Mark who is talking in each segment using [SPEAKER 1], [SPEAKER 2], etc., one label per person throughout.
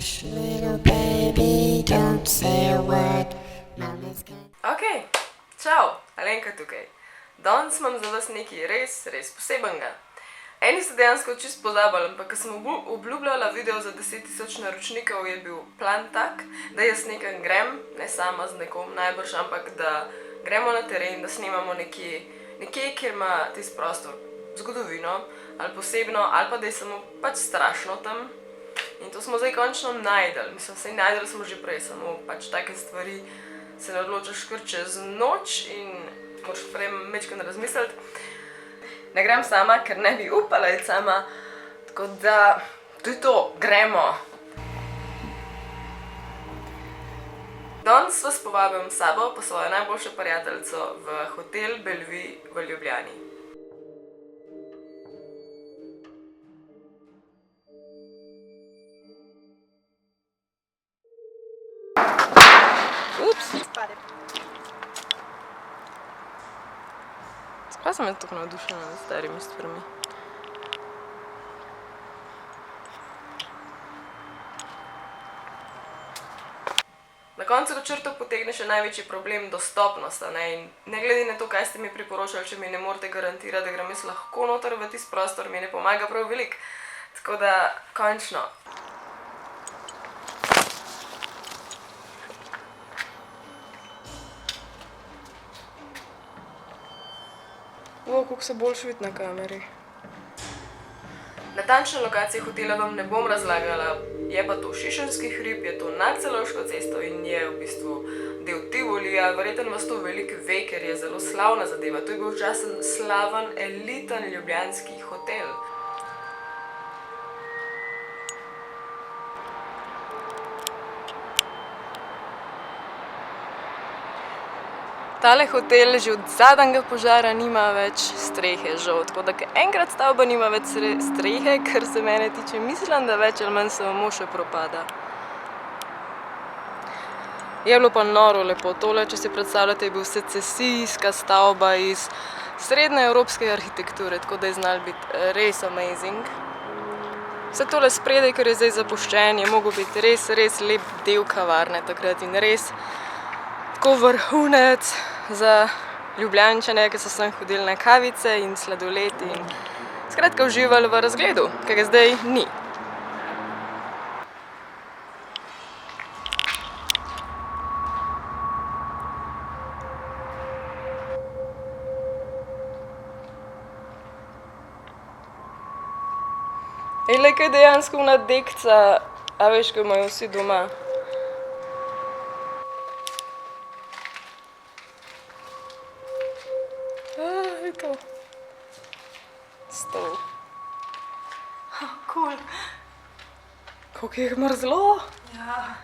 [SPEAKER 1] Hush, little baby, don't say a word. Mama's gonna...
[SPEAKER 2] Ok, čau, Alenka tukaj. Danes imam za vas nekaj res posebenega. Eni ste dejansko čisto pozabili, ampak ko sem obljubljala video za 10.000 naročnikov, je bil plan tak, da jaz nekam grem, ne sama z nekom najbrž, ampak da gremo na teren, da snemamo nekje, kjer ima tisti prostor zgodovino ali posebno, ali pa da je samo pač strašno tam. In to smo zdaj končno najdeli. Mislim, saj najdeli smo že prej, samo pač take stvari se ne odločaš kar čez noč in moraš prej majčkeno razmisliti. Ne grem sama, ker ne bi upala iti sama, tako da to je to, gremo! Danes vas povabim s sabo po svojo najboljšo prijateljico v hotel Bellevue v Ljubljani. Ups! Zakaj sem jaz tako navdušena nad starimi stvarmi? Na koncu črto potegne še največji problem dostopnost, in ne glede na to, kaj ste mi priporočali, če mi ne morete garantirati, da grem jaz lahko noter v tisti prostor, mi ne pomaga prav veliko. Tako da, končno. Kako se boljš vidi na kameri. Natančne lokacije hotela vam ne bom razlagala, je pa to Šišenski hrib, je to nad Celovško cesto in je v bistvu del Tivolija. Verjetno vas to veliko ve, ker je zelo slavna zadeva. To je bil včasih slaven, eliten ljubljanski hotel. Tale hotel že od zadnjega požara nima več strehe, žal. Tako da enkrat stavba nima več strehe, kar se mene tiče, mislim, da več ali manj samo še propada. Je bilo pa noro lepo. Tole, če si predstavljate, je bil secesijska stavba iz srednjeevropske arhitekture, tako da je znal biti res amazing. Vse tole spredaj, ker je zdaj zapuščen, je mogel biti res lep del kavarne takrat in res tako vrhunec za Ljubljančane, ki so sem hodili na kavice in sladoled in skratka uživali v razgledu, ki ga zdaj ni. Ejle, kaj dejansko ona dekca, a veš, ko imajo vsi doma. Je to. Stol. Cool. Koliko je mrzlo? Ja.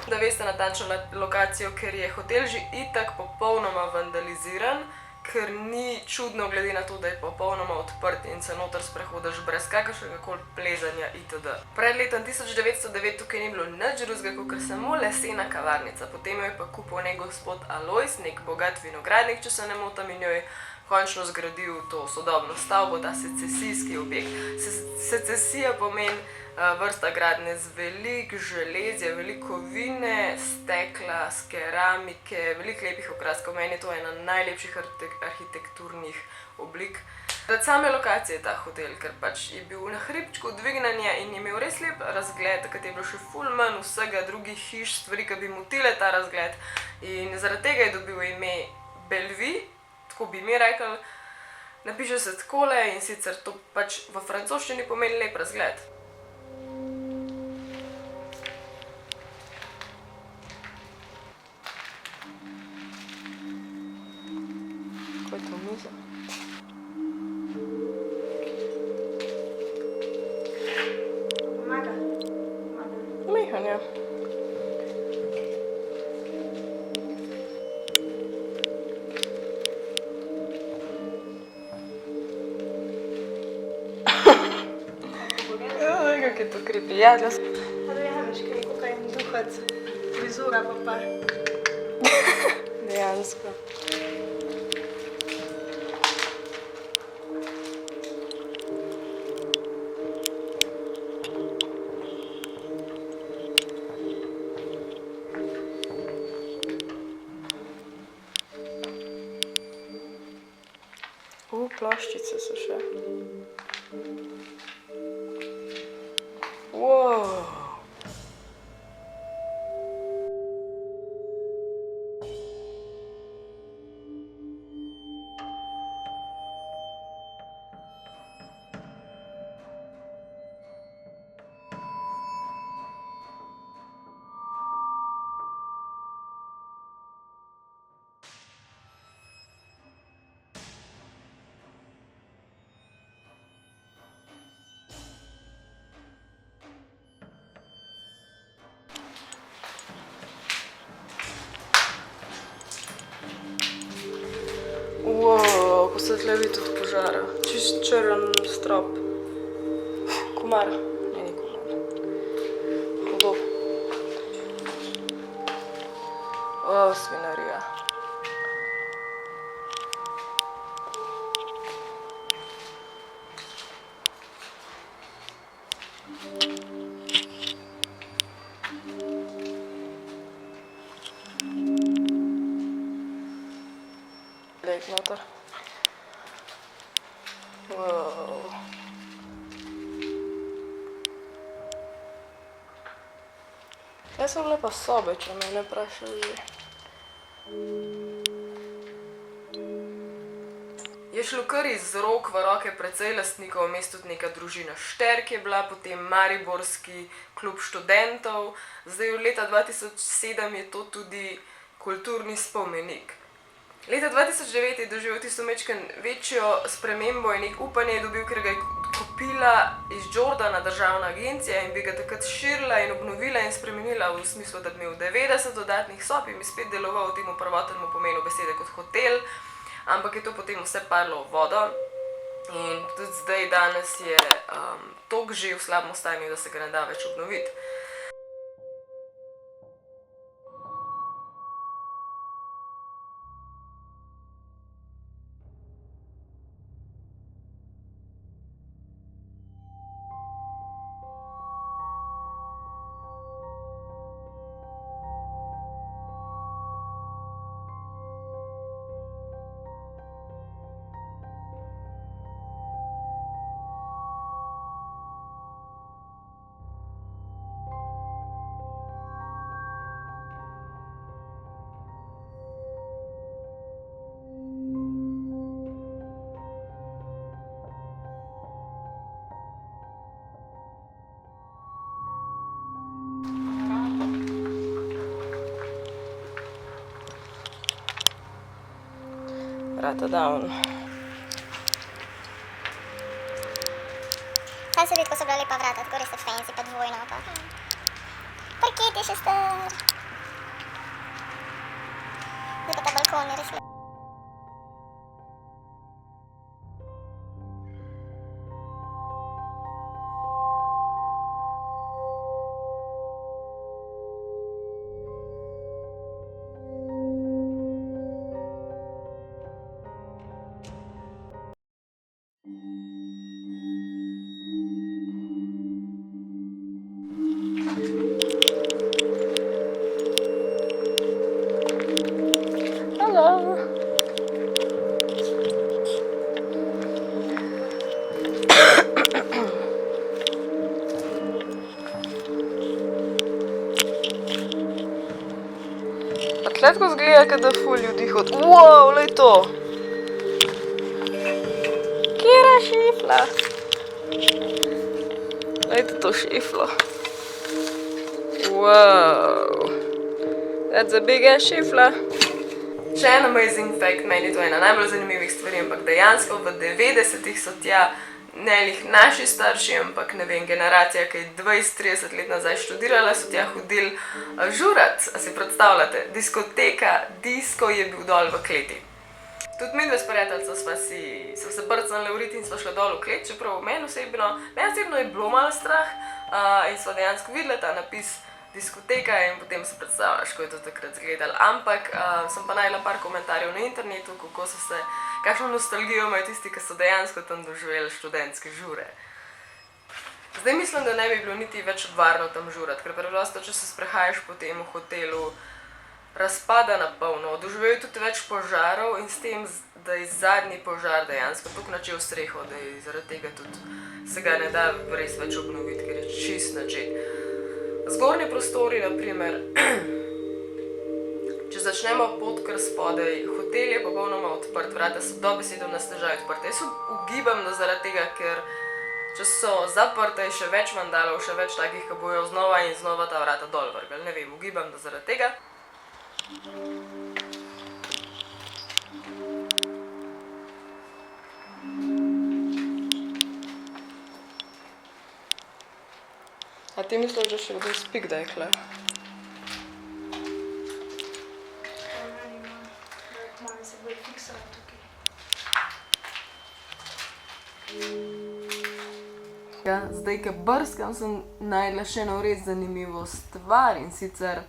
[SPEAKER 2] Da veste natančno lokacijo, ker je hotel že itak popolnoma vandaliziran, ker ni čudno glede na to, da je popolnoma odprt in se noter sprehodiš brez kakršnega koli plezanja itd. Pred letom 1909 tukaj ni bilo nič drugega, kakor samo lesena kavarnica. Potem jo je pa kupil nek gospod Alojz, nek bogat vinogradnik, če se ne motim, in jo je končno zgradil to sodobno stavbo, ta secesijski objekt. Secesija pomeni vrsta gradnje z veliko železja, veliko kovine, stekla, s keramike, veliko lepih okraskov. Meni je to ena najlepših arhitekturnih oblik. Zaradi same lokacije je ta hotel, ker pač je bil na hribčku dvignjenja in je imel res lep razgled, takrat je bilo še ful manj vsega drugih hiš, stvari, ki bi motile ta razgled. In zaradi tega je dobil ime Bellevue, tako bi mi rekli. Napiše se takole in sicer to pač v francoščini pomeni lep razgled. Kaj je to miza?
[SPEAKER 3] Pomaga.
[SPEAKER 2] Mehan, ja. Kako je to creepy. Ja,
[SPEAKER 3] Pa da veš, kaj je en duhac. frizura pa.
[SPEAKER 2] Dejansko. Ploščice so še. Wow. Wow, ko se tle vidi od požara. Čist črn strop. Komar. Ne, ni komar. Hudo. O, svinarija. Lek noter. Wow. Kaj so bile pa sobe, če me ne vprašali? Je šlo kar iz rok v roke precej lastnikov, vmes tudi neka družina Šterk je bila, potem mariborski klub študentov, zdaj od leta 2007 je to tudi kulturni spomenik. Leta 2009 je doživel tisto majčkeno večjo spremembo in nek upanje je dobil, ker ga je kupila iz Jordana državna agencija in bi ga takrat širila in obnovila in spremenila v smislu, da bi imel 90 dodatnih sob in bi spet deloval v temu prvotnemu pomenu besede kot hotel, ampak je to potem vse padlo v vodo in tudi zdaj danes je toliko že v slabem stanju, da se ga ne da več obnoviti. Vrata down.
[SPEAKER 4] Kaj se vidi, ko so bila lepa vrata, tako res je fancy, pa dvojna, pa parket je še star. Zdaj pa ta balkon je res lep.
[SPEAKER 2] Tako zgleda, kad da ful ljudi hodi. Wow, lej to! Kjera šifla? Lejte to šiflo. Wow. That's a big ass šifla. Še en amazing fact, meni to je ena najbolj zanimivih stvari, ampak dejansko v 90-ih so tja ne lih naši starši, ampak ne vem, generacija, ki je 20-30 let nazaj študirala, so tja hodili žurat, a si predstavljate, diskoteka, disko je bil dol v kleti. Tudi midve s prijateljico sva se brcnili v rit in sva šla dol v klet, čeprav meni osebno je bilo malo strah in sva dejansko videla ta napis diskoteka in potem si predstavljaš, kako je to takrat izgledalo. Ampak sem pa najdela par komentarjev na internetu, kakšno nostalgijo imajo tisti, ki so dejansko tam doživeli študentske žure. Zdaj mislim, da ne bi bilo niti več varno tam žurati, ker preprosto, če se sprehajaš po tem hotelu, razpada na polno. Doživel je tudi več požarov in s tem, da je zadnji požar dejansko tako načel streho, da je zaradi tega tudi se ga ne da res več obnoviti, ker je čist načet. Zgornji prostori, naprimer, če začnemo pot kar spodaj, hotel je popolnoma odprt, vrata so dobesedno na stežaj odprte. Jaz ugibam, da zaradi tega, ker če so zaprte, je še več vandalov, še več takih, ki bojo znova in znova ta vrata dol vrgli. Ne vem, ugibam, da zaradi tega. A ti misliš, da še kdo spi kdaj hle?
[SPEAKER 3] Mami se bolj fiksala tukaj.
[SPEAKER 2] Ja, zdaj, ko brskam, sem najdla še eno res zanimivo stvar in sicer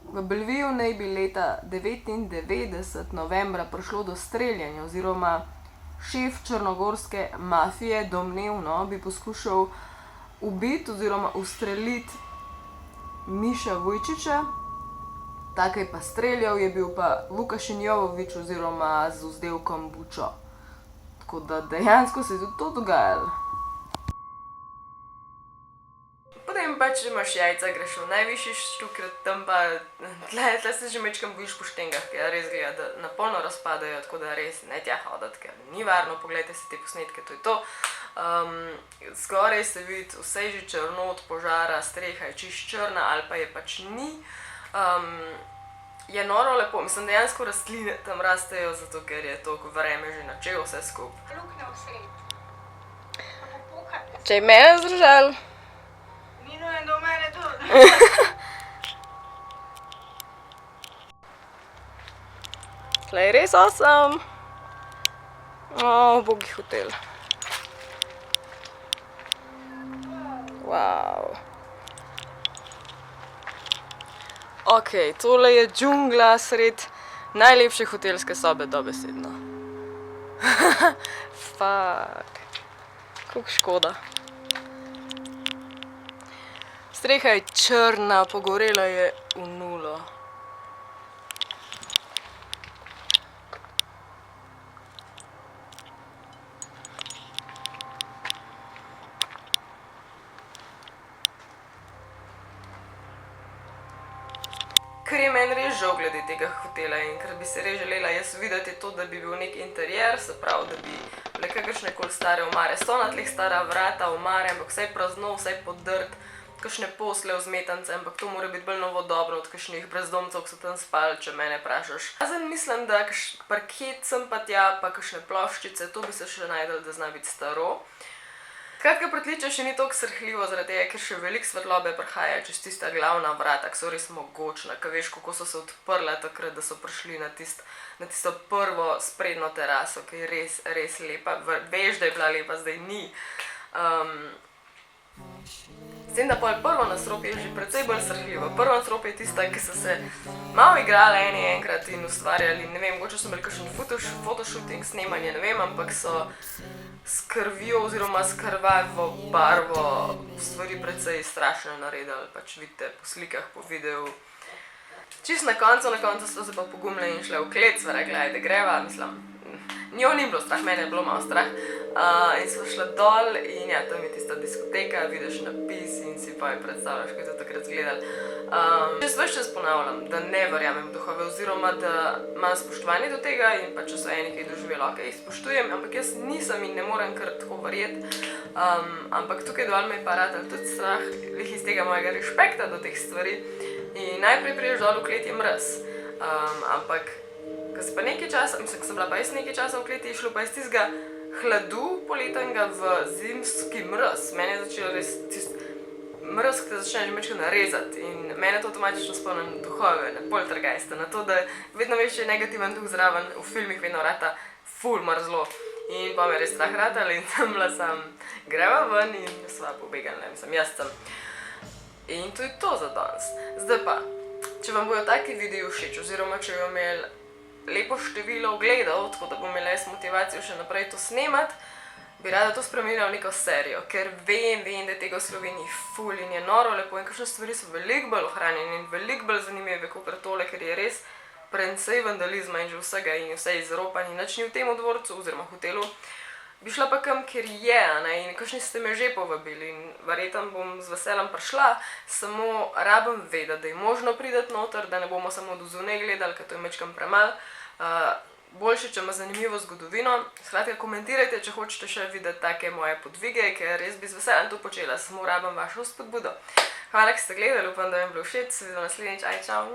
[SPEAKER 2] v Belleviju naj bi leta 1999 novembra prišlo do streljanja oziroma šef črnogorske mafije domnevno bi poskušal ubiti oziroma ustreliti Miša Vujčiča, tako je pa streljal, je bil pa Vukašin Jovović oziroma z vzdevkom Bučo. Tako da dejansko se je tudi to dogajalo. Potem pa, če imaš jajca, greš v najvišji štuk, tam pa tle se že mečkam bojiš po štengah, ker res gleda, da na polno razpadajo, tako da res ne tja hoditi, ker ni varno, poglejte si te posnetke, to je to. Zgoraj se vidi vse že črno od požara, streha je čist črna ali pa je pač ni. Je noro lepo, mislim, dejansko rastline tam rastejo, zato ker je toliko vreme že načelo vse skupaj.
[SPEAKER 3] Luknja v sred. Pa popukati.
[SPEAKER 2] Če je mene zdržal.
[SPEAKER 3] Nino je do mene tudi.
[SPEAKER 2] Tle je res awesome. Ubogi hotel. Wow. Ok, tole je džungla sred najlepše hotelske sobe dobesedno. Fuck. Koliko škoda. Streha je črna, pogorela je v nulo. Ker je meni res žal glede tega hotela in ker bi se res želela jaz videti to, da bi bil nek interjer, se pravi, da bi bile kakršnekoli stare omare. So na tleh stara vrata, omare, ampak vsaj prazno, vsaj podrt, kakšne posle, vzmetance, ampak to mora biti bolj novodobno od kakšnih brezdomcev, ki so tam spali, če mene vprašaš. Razen mislim, da parket sem pa tja, pa kakšne ploščice, to bi se še najdel, da zna biti staro. Skratka, pritličje še ni toliko srhljivo, zaradi tega, ker še veliko svetlobe prihaja čez tista glavna vrata, ki so res mogočna, ker veš, kako so se odprla takrat, da so prišli na tisto prvo sprednjo teraso, ki je res, res lepa. Veš, da je bila lepa, zdaj ni. S tem, da prvo nadstropje je že precej bolj srhljivo. Prvo nadstropje je tista, ki so se malo igrali enkrat in ustvarjali, ne vem, mogoče so imeli kakšen photoshooting, snemanje, ne vem, ampak so s krvjo oziroma s krvavo barvo stvari precej strašno naredili, pač vidite po slikah, po videu. Čist na koncu so se pa pogumile in šle v klet, sva rekla, ajde greva, mislim, njo ni bilo strah, mene je bilo malo strah. In sva šla dol in ja, tam je tista diskoteka, vidiš napis in si pa predstavljaš, kako je to takrat izgledalo. Jaz ves čas ponavljam, da ne verjamem v duhove oziroma da imam spoštovanje do tega in pa če so eni kaj doživeli, ok, jih spoštujem, ampak jaz nisem in ne morem kar tako verjeti. Ampak tukaj dol me je pa ratal tudi strah, iz tega mojega respekta do teh stvari. In najprej priješ dol v klet je mraz. Ampak, ko si pa nekaj časa, mislim, ko sem bila pa jaz nekaj časa v kleti, je šlo pa iz tistega hladu poletnega v zimski mraz. Mene je začelo res mraz, ki te začne že mečko narezati in mene to avtomatično spomni na duhove, na poltergeiste, na to, da vedno veš, če je negativen duh zraven, v filmih vedno rata ful mrzlo. In pa me je res strah ratal in tam bila sam, greva ven in sva pobegala, mislim, jaz sem. In to je to za danes. Zdaj pa, če vam bojo taki videi všeč, oziroma če bojo imeli lepo število ogledov, tako da bom imela jaz motivacijo še naprej to snemati, bi rada to spremenila v neko serijo, ker vem, da je tega v Sloveniji ful in je noro lepo in kakšne stvari so veliko bolj ohranjene in veliko bolj zanimive, kakor tole, ker je res precej vandalizma in že vsega in vse izropan in nič ni v tem dvorcu oziroma hotelu. Bi šla pa kam, kjer je, ne, in kakšni ste me že povabili in verjetno bom z veseljem prišla, samo rabim vedeti, da je možno priti noter, da ne bomo samo do zunaj gledali, ker to je majčkeno premalo. Boljše, če ima zanimivo zgodovino. Skratka, komentirajte, če hočete še videti take moje podvige, ker res bi z veseljem to počela, samo rabim vašo spodbudo. Hvala, ker ste gledali, upam, da vam je bilo všeč, se vidimo naslednjič, aj čau!